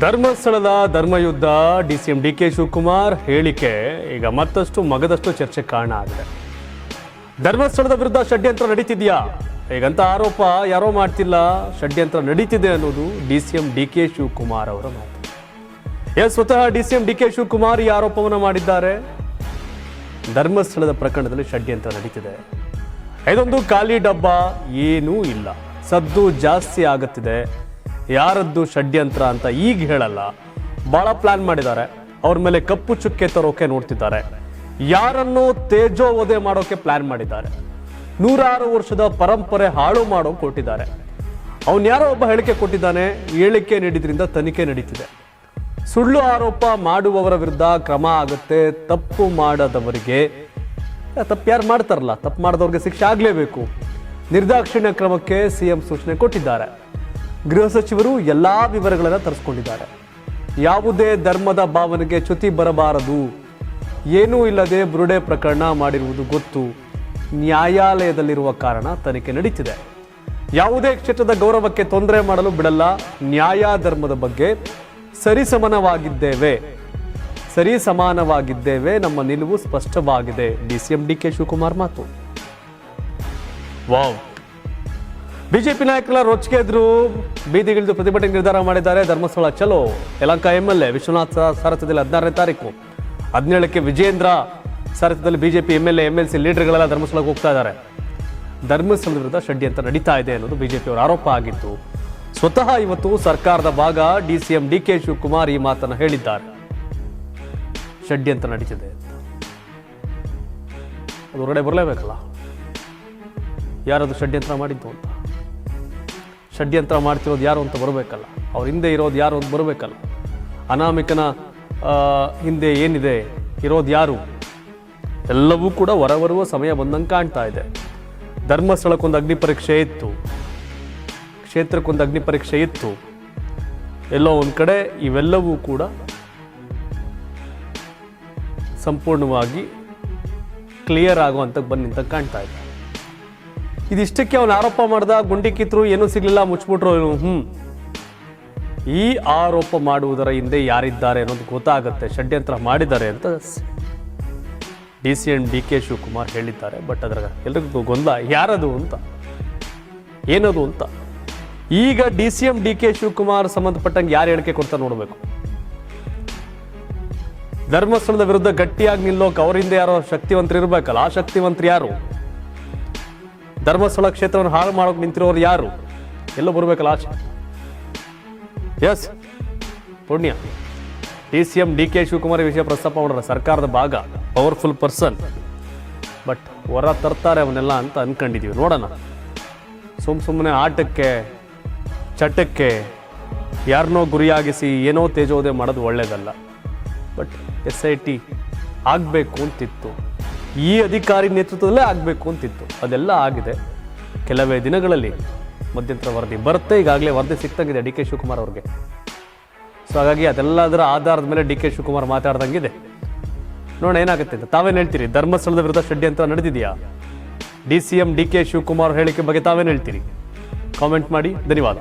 ಧರ್ಮಸ್ಥಳದ Dharmayuddha DCM DK Shivakumar ಹೇಳಿಕೆ ಈಗ ಮತ್ತಷ್ಟು ಮಗದಷ್ಟು ಚರ್ಚೆ ಕಾರಣ ಆಗಿದೆ. ಧರ್ಮಸ್ಥಳದ ವಿರುದ್ಧ ಷಡ್ಯಂತ್ರ ನಡೀತಿದೆಯಾ ಈಗಂತ ಆರೋಪ ಯಾರೋ ಮಾಡ್ತಿಲ್ಲ, ಷಡ್ಯಂತ್ರ ನಡೀತಿದೆ ಅನ್ನೋದು ಡಿಸಿಎಂ ಡಿಕೆ ಶಿವಕುಮಾರ್ ಅವರ ಮಾತು. ಸ್ವತಃ ಡಿಸಿಎಂ ಡಿಕೆ ಶಿವಕುಮಾರ್ ಈ ಆರೋಪವನ್ನು ಮಾಡಿದ್ದಾರೆ. ಧರ್ಮಸ್ಥಳದ ಪ್ರಕರಣದಲ್ಲಿ ಷಡ್ಯಂತ್ರ ನಡೀತಿದೆ, ಇದೊಂದು ಖಾಲಿ ಡಬ್ಬ, ಏನೂ ಇಲ್ಲ, ಸದ್ದು ಜಾಸ್ತಿ ಆಗುತ್ತಿದೆ, ಯಾರದ್ದು ಷಡ್ಯಂತ್ರ ಅಂತ ಈಗ ಹೇಳಲ್ಲ, ಬಹಳ ಪ್ಲಾನ್ ಮಾಡಿದ್ದಾರೆ, ಅವ್ರ ಮೇಲೆ ಕಪ್ಪು ಚುಕ್ಕೆ ತರೋಕೆ ನೋಡ್ತಿದ್ದಾರೆ, ಯಾರನ್ನು ತೇಜೋವಧೆ ಮಾಡೋಕೆ ಪ್ಲಾನ್ ಮಾಡಿದ್ದಾರೆ, 106 ವರ್ಷದ ಪರಂಪರೆ ಹಾಳು ಮಾಡೋಕೆ ಕೊಟ್ಟಿದ್ದಾರೆ. ಅವನು ಯಾರೋ ಒಬ್ಬ ಹೇಳಿಕೆ ಕೊಟ್ಟಿದ್ದಾನೆ, ಹೇಳಿಕೆ ನೀಡಿದ್ರಿಂದ ತನಿಖೆ ನಡೀತಿದೆ. ಸುಳ್ಳು ಆರೋಪ ಮಾಡುವವರ ವಿರುದ್ಧ ಕ್ರಮ ಆಗುತ್ತೆ, ತಪ್ಪು ಮಾಡದವರಿಗೆ, ತಪ್ಪು ಯಾರು ಮಾಡ್ತಾರಲ್ಲ ತಪ್ಪು ಮಾಡಿದವ್ರಿಗೆ ಶಿಕ್ಷೆ ಆಗಲೇಬೇಕು, ನಿರ್ದಾಕ್ಷಿಣ್ಯ ಕ್ರಮಕ್ಕೆ ಸಿಎಂ ಸೂಚನೆ ಕೊಟ್ಟಿದ್ದಾರೆ. ಗೃಹ ಸಚಿವರು ಎಲ್ಲಾ ವಿವರಗಳನ್ನು ತರಿಸ್ಕೊಂಡಿದ್ದಾರೆ. ಯಾವುದೇ ಧರ್ಮದ ಭಾವನೆಗೆ ಚ್ಯುತಿ ಬರಬಾರದು, ಏನೂ ಇಲ್ಲದೆ ಬುರುಡೆ ಪ್ರಕರಣ ಮಾಡಿರುವುದು ಗೊತ್ತು, ನ್ಯಾಯಾಲಯದಲ್ಲಿರುವ ಕಾರಣ ತನಿಖೆ ನಡೀತಿದೆ. ಯಾವುದೇ ಕ್ಷೇತ್ರದ ಗೌರವಕ್ಕೆ ತೊಂದರೆ ಮಾಡಲು ಬಿಡಲ್ಲ, ನ್ಯಾಯ ಧರ್ಮದ ಬಗ್ಗೆ ಸರಿಸಮಾನವಾಗಿದ್ದೇವೆ, ನಮ್ಮ ನಿಲುವು ಸ್ಪಷ್ಟವಾಗಿದೆ. ಡಿಸಿಎಂ ಡಿಕೆ ಶಿವಕುಮಾರ್ ಮಾತು. ವಾವ್, ಬಿಜೆಪಿ ನಾಯಕರ ರೊಚ್ಚಿಗೆ ಎದ್ರು ಬೀದಿಗಿಳಿದು ಪ್ರತಿಭಟನೆ ನಿರ್ಧಾರ ಮಾಡಿದ್ದಾರೆ. ಧರ್ಮಸ್ಥಳ ಚಲೋ, ಯಲಹಂಕ ಎಂಎಲ್ಎ ವಿಶ್ವನಾಥ್ ಸಾರಥ್ಯದಲ್ಲಿ 16ನೇ ತಾರೀಕು, 17ಕ್ಕೆ ವಿಜೇಂದ್ರ ಸಾರಥ್ಯದಲ್ಲಿ ಬಿಜೆಪಿ ಎಂಎಲ್ಎ ಎಂಎಲ್ಸಿ ಲೀಡರ್ಗಳೆಲ್ಲ ಧರ್ಮಸ್ಥಳಕ್ಕೆ ಹೋಗ್ತಾ ಇದ್ದಾರೆ. ಧರ್ಮಸ್ಥಳದ ವಿರುದ್ಧ ಷಡ್ಯಂತ್ರ ನಡೀತಾ ಇದೆ ಅನ್ನೋದು ಬಿಜೆಪಿಯವರ ಆರೋಪ ಆಗಿತ್ತು. ಸ್ವತಃ ಇವತ್ತು ಸರ್ಕಾರದ ಭಾಗ ಡಿಸಿಎಂ ಡಿಕೆ ಶಿವಕುಮಾರ್ ಈ ಮಾತನ್ನು ಹೇಳಿದ್ದಾರೆ. ಷಡ್ಯಂತ್ರ ನಡೀತಿದೆ ಅಂತ ಅದು ಹೊರಗಡೆ ಬರಲೇಬೇಕಲ್ಲ, ಯಾರದು ಷಡ್ಯಂತ್ರ ಮಾಡಿದ್ದು ಅಂತ, ಷಡ್ಯಂತ್ರ ಮಾಡ್ತಿರೋದು ಯಾರು ಅಂತ ಬರಬೇಕಲ್ಲ, ಅವ್ರ ಹಿಂದೆ ಇರೋದು ಯಾರು ಅಂತ ಬರಬೇಕಲ್ಲ, ಅನಾಮಿಕನ ಹಿಂದೆ ಏನಿದೆ, ಇರೋದು ಯಾರು, ಎಲ್ಲವೂ ಕೂಡ ಹೊರಬರುವ ಸಮಯ ಬಂದಂಗೆ ಕಾಣ್ತಾ ಇದೆ. ಧರ್ಮಸ್ಥಳಕ್ಕೊಂದು ಅಗ್ನಿ ಪರೀಕ್ಷೆ ಇತ್ತು, ಕ್ಷೇತ್ರಕ್ಕೊಂದು ಅಗ್ನಿ ಪರೀಕ್ಷೆ ಇತ್ತು, ಎಲ್ಲೋ ಒಂದು ಕಡೆ ಇವೆಲ್ಲವೂ ಕೂಡ ಸಂಪೂರ್ಣವಾಗಿ ಕ್ಲಿಯರ್ ಆಗುವಂತ ಬಂದು ನಿಂತ ಕಾಣ್ತಾ ಇದೆ. ಇದಿಷ್ಟಕ್ಕೆ ಅವನು ಆರೋಪ ಮಾಡ್ದ, ಗುಂಡಿ ಕಿತ್ತರು, ಏನೂ ಸಿಗ್ಲಿಲ್ಲ, ಮುಚ್ಚಿಬಿಟ್ರು. ಈ ಆರೋಪ ಮಾಡುವುದರ ಹಿಂದೆ ಯಾರಿದ್ದಾರೆ ಅನ್ನೋದು ಗೊತ್ತಾಗುತ್ತೆ, ಷಡ್ಯಂತ್ರ ಮಾಡಿದ್ದಾರೆ ಅಂತ ಡಿಸಿಎಂ ಡಿಕೆ ಶಿವಕುಮಾರ್ ಹೇಳಿದ್ದಾರೆ. ಬಟ್ ಅದರ ಎಲ್ರಿಗೂ ಗೊಂದಲ, ಯಾರದು ಅಂತ, ಏನದು ಅಂತ. ಈಗ ಡಿಸಿಎಂ ಡಿಕೆ ಶಿವಕುಮಾರ್ ಸಂಬಂಧಪಟ್ಟಂಗೆ ಯಾರು ಹೇಳಿಕೆ ಕೊಡ್ತಾರೆ ನೋಡಬೇಕು. ಧರ್ಮಸ್ಥಳದ ವಿರುದ್ಧ ಗಟ್ಟಿಯಾಗಿ ನಿಲ್ಲೋಕೆ ಅವರಿಂದ ಯಾರೋ ಶಕ್ತಿವಂತರು ಇರಬೇಕಲ್ಲ, ಆ ಶಕ್ತಿವಂತರು ಯಾರು? ಧರ್ಮಸ್ಥಳ ಕ್ಷೇತ್ರವನ್ನು ಹಾಳು ಮಾಡೋಕೆ ನಿಂತಿರೋರು ಯಾರು? ಎಲ್ಲೋ ಬರಬೇಕಲ್ಲ ಆಚೆ. ಎಸ್, ಪುಣ್ಯ ಡಿಸಿಎಂ ಡಿಕೆ ಶಿವಕುಮಾರ್ ಈ ವಿಷಯ ಪ್ರಸ್ತಾಪ ಮಾಡಿದ್ರೆ ಸರ್ಕಾರದ ಭಾಗ, ಪವರ್ಫುಲ್ ಪರ್ಸನ್, ಬಟ್ ಹೊರ ತರ್ತಾರೆ ಅವನ್ನೆಲ್ಲ ಅಂತ ಅನ್ಕೊಂಡಿದೀವಿ. ನೋಡೋಣ, ಸುಮ್ಮನೆ ಆಟಕ್ಕೆ ಚಟಕ್ಕೆ ಯಾರನ್ನೋ ಗುರಿಯಾಗಿಸಿ ಏನೋ ತೇಜೋವಧೆ ಮಾಡೋದು ಒಳ್ಳೇದಲ್ಲ. ಬಟ್ SIT ಆಗಬೇಕು ಅಂತಿತ್ತು, ಈ ಅಧಿಕಾರಿ ನೇತೃತ್ವದಲ್ಲೇ ಆಗಬೇಕು ಅಂತಿತ್ತು, ಅದೆಲ್ಲ ಆಗಿದೆ. ಕೆಲವೇ ದಿನಗಳಲ್ಲಿ ಮಧ್ಯಂತರ ವರದಿ ಬರುತ್ತೆ, ಈಗಾಗಲೇ ವರದಿ ಸಿಕ್ತಂಗಿದೆ ಡಿಕೆ ಶಿವಕುಮಾರ್ ಅವ್ರಿಗೆ. ಸೊ ಹಾಗಾಗಿ ಅದೆಲ್ಲದರ ಆಧಾರದ ಮೇಲೆ ಡಿಕೆ ಶಿವಕುಮಾರ್ ಮಾತಾಡ್ದಂಗಿದೆ. ನೋಡೋಣ ಏನಾಗುತ್ತೆ ಅಂತ. ತಾವೇನು ಹೇಳ್ತೀರಿ? ಧರ್ಮಸ್ಥಳದ ವಿರುದ್ಧ ಷಡ್ಯಂತ್ರ ನಡೆದಿದೆಯಾ? ಡಿಸಿಎಂ ಡಿಕೆ ಶಿವಕುಮಾರ್ ಹೇಳಿಕೆ ಬಗ್ಗೆ ತಾವೇನು ಹೇಳ್ತೀರಿ? ಕಾಮೆಂಟ್ ಮಾಡಿ. ಧನ್ಯವಾದ.